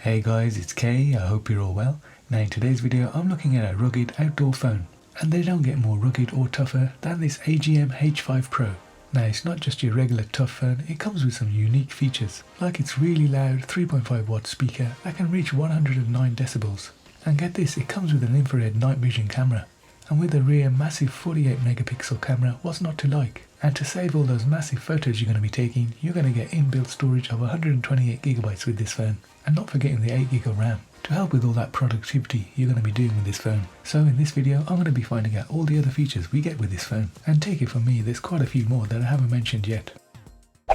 Hey guys, it's Kay, I hope you're all well. Now in today's video I'm looking at a rugged outdoor phone, and they don't get more rugged or tougher than this AGM H5 Pro. Now it's not just your regular tough phone, it comes with some unique features, like its really loud 3.5 watt speaker that can reach 109 decibels. And get this, it comes with an infrared night vision camera, and with a rear massive 48 megapixel camera, what's not to like? And to save all those massive photos you're going to be taking, you're going to get inbuilt storage of 128GB with this phone, and not forgetting the 8GB of RAM to help with all that productivity you're going to be doing with this phone. So in this video I'm going to be finding out all the other features we get with this phone, and take it from me, there's quite a few more that I haven't mentioned yet.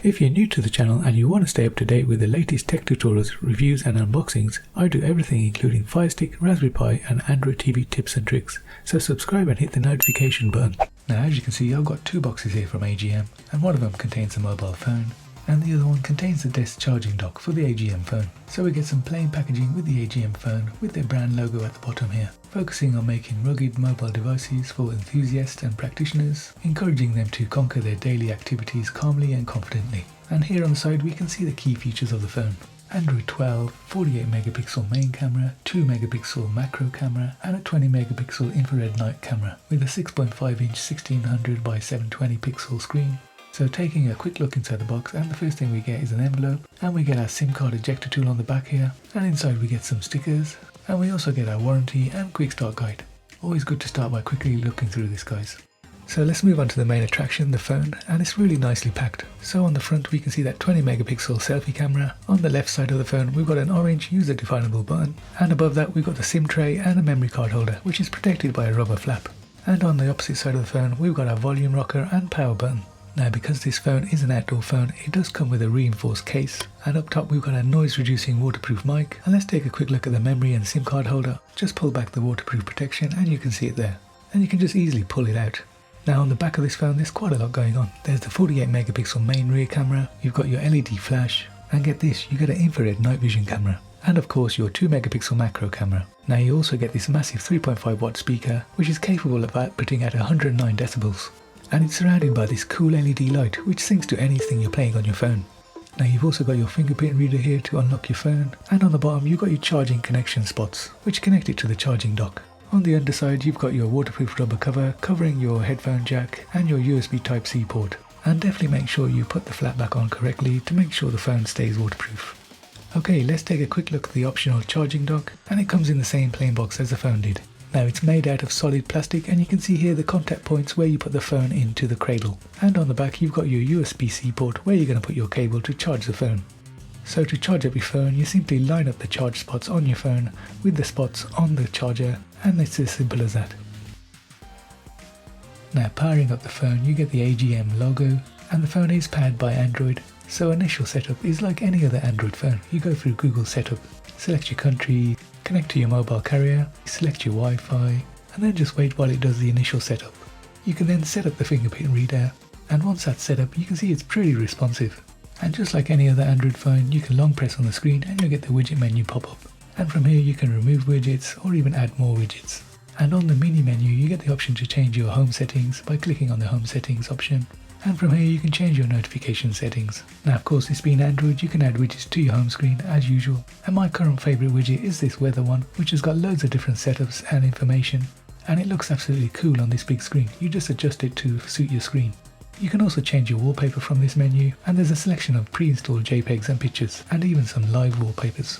If you're new to the channel and you want to stay up to date with the latest tech tutorials, reviews and unboxings, I do everything including Fire Stick, Raspberry Pi and Android TV tips and tricks, so subscribe and hit the notification button. Now as you can see, I've got two boxes here from AGM, and one of them contains a mobile phone and the other one contains the desk charging dock for the AGM phone. So we get some plain packaging with the AGM phone with their brand logo at the bottom here, focusing on making rugged mobile devices for enthusiasts and practitioners, encouraging them to conquer their daily activities calmly and confidently. And here on the side we can see the key features of the phone. Android 12, 48 megapixel main camera, 2 megapixel macro camera and a 20 megapixel infrared night camera with a 6.5 inch 1600 by 720 pixel screen. So taking a quick look inside the box, and the first thing we get is an envelope, and we get our SIM card ejector tool on the back here, and inside we get some stickers, and we also get our warranty and quick start guide. Always good to start by quickly looking through this, guys. So let's move on to the main attraction, the phone, and it's really nicely packed. So on the front we can see that 20 megapixel selfie camera. On the left side of the phone we've got an orange user definable button, and above that we've got the SIM tray and a memory card holder, which is protected by a rubber flap. And on the opposite side of the phone we've got our volume rocker and power button. Now because this phone is an outdoor phone, it does come with a reinforced case, and up top we've got a noise reducing waterproof mic. And let's take a quick look at the memory and SIM card holder. Just pull back the waterproof protection and you can see it there, and you can just easily pull it out. Now on the back of this phone there's quite a lot going on. There's the 48 megapixel main rear camera, you've got your LED flash, and get this, you get an infrared night vision camera, and of course your 2 megapixel macro camera. Now you also get this massive 3.5 watt speaker which is capable of outputting at 109 decibels. And it's surrounded by this cool LED light which syncs to anything you're playing on your phone. Now you've also got your fingerprint reader here to unlock your phone, and on the bottom you've got your charging connection spots which connect it to the charging dock. On the underside you've got your waterproof rubber cover covering your headphone jack and your USB Type-C port. And definitely make sure you put the flap back on correctly to make sure the phone stays waterproof. Okay, let's take a quick look at the optional charging dock, and it comes in the same plain box as the phone did. Now it's made out of solid plastic, and you can see here the contact points where you put the phone into the cradle. And on the back you've got your USB-C port where you're going to put your cable to charge the phone. So to charge up your phone you simply line up the charge spots on your phone with the spots on the charger, and it's as simple as that. Now powering up the phone you get the AGM logo, and the phone is powered by Android. So initial setup is like any other Android phone. You go through Google Setup, select your country, connect to your mobile carrier, select your Wi-Fi, and then just wait while it does the initial setup. You can then set up the fingerprint reader, and once that's set up you can see it's pretty responsive. And just like any other Android phone, you can long press on the screen and you'll get the widget menu pop up. And from here you can remove widgets or even add more widgets. And on the mini menu you get the option to change your home settings by clicking on the home settings option. And from here you can change your notification settings. Now of course, this being Android, you can add widgets to your home screen as usual, and my current favourite widget is this weather one, which has got loads of different setups and information, and it looks absolutely cool on this big screen. You just adjust it to suit your screen. You can also change your wallpaper from this menu, and there's a selection of pre-installed JPEGs and pictures, and even some live wallpapers.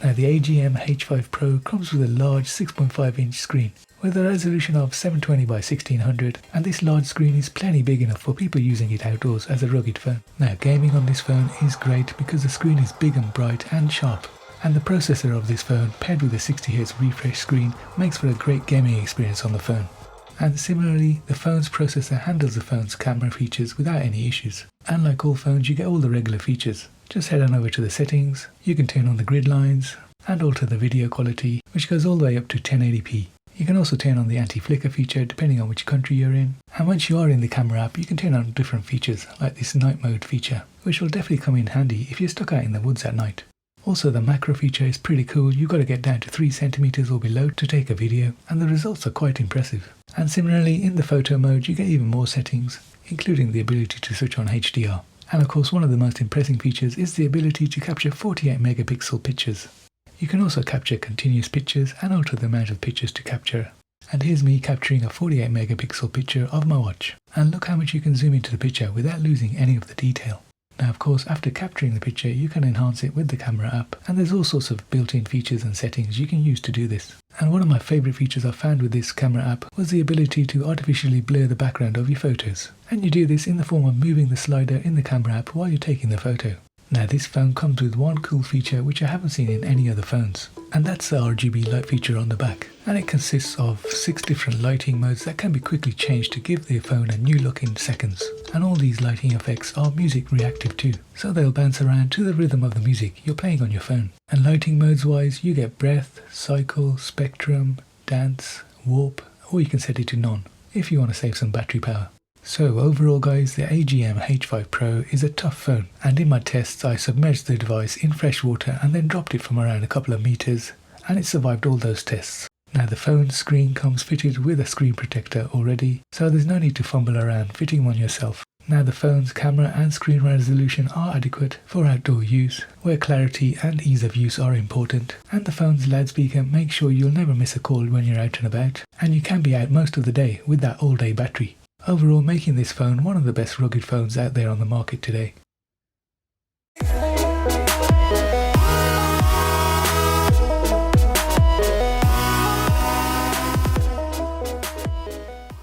Now the AGM H5 Pro comes with a large 6.5 inch screen with a resolution of 720 by 1600, and this large screen is plenty big enough for people using it outdoors as a rugged phone. Now gaming on this phone is great because the screen is big and bright and sharp, and the processor of this phone paired with a 60Hz refresh screen makes for a great gaming experience on the phone. And similarly, the phone's processor handles the phone's camera features without any issues. And like all phones, you get all the regular features. Just head on over to the settings, you can turn on the grid lines and alter the video quality, which goes all the way up to 1080p. You can also turn on the anti-flicker feature depending on which country you're in. And once you are in the camera app, you can turn on different features like this night mode feature, which will definitely come in handy if you're stuck out in the woods at night. Also the macro feature is pretty cool. You've got to get down to 3 centimeters or below to take a video, and the results are quite impressive. And similarly in the photo mode you get even more settings, including the ability to switch on HDR. And of course one of the most impressive features is the ability to capture 48 megapixel pictures. You can also capture continuous pictures and alter the amount of pictures to capture. And here's me capturing a 48 megapixel picture of my watch. And look how much you can zoom into the picture without losing any of the detail. Now of course, after capturing the picture you can enhance it with the camera app, and there's all sorts of built-in features and settings you can use to do this. And one of my favourite features I found with this camera app was the ability to artificially blur the background of your photos. And you do this in the form of moving the slider in the camera app while you're taking the photo. Now this phone comes with one cool feature which I haven't seen in any other phones, and that's the RGB light feature on the back. And it consists of 6 different lighting modes that can be quickly changed to give the phone a new look in seconds. And all these lighting effects are music reactive too, so they'll bounce around to the rhythm of the music you're playing on your phone. And lighting modes wise, you get breath, cycle, spectrum, dance, warp, or you can set it to none if you want to save some battery power. So overall guys, the AGM H5 Pro is a tough phone, and in my tests I submerged the device in fresh water and then dropped it from around a couple of meters, and it survived all those tests. Now the phone's screen comes fitted with a screen protector already, so there's no need to fumble around fitting one yourself. Now the phone's camera and screen resolution are adequate for outdoor use, where clarity and ease of use are important, and the phone's loudspeaker makes sure you'll never miss a call when you're out and about, and you can be out most of the day with that all-day battery. Overall, making this phone one of the best rugged phones out there on the market today.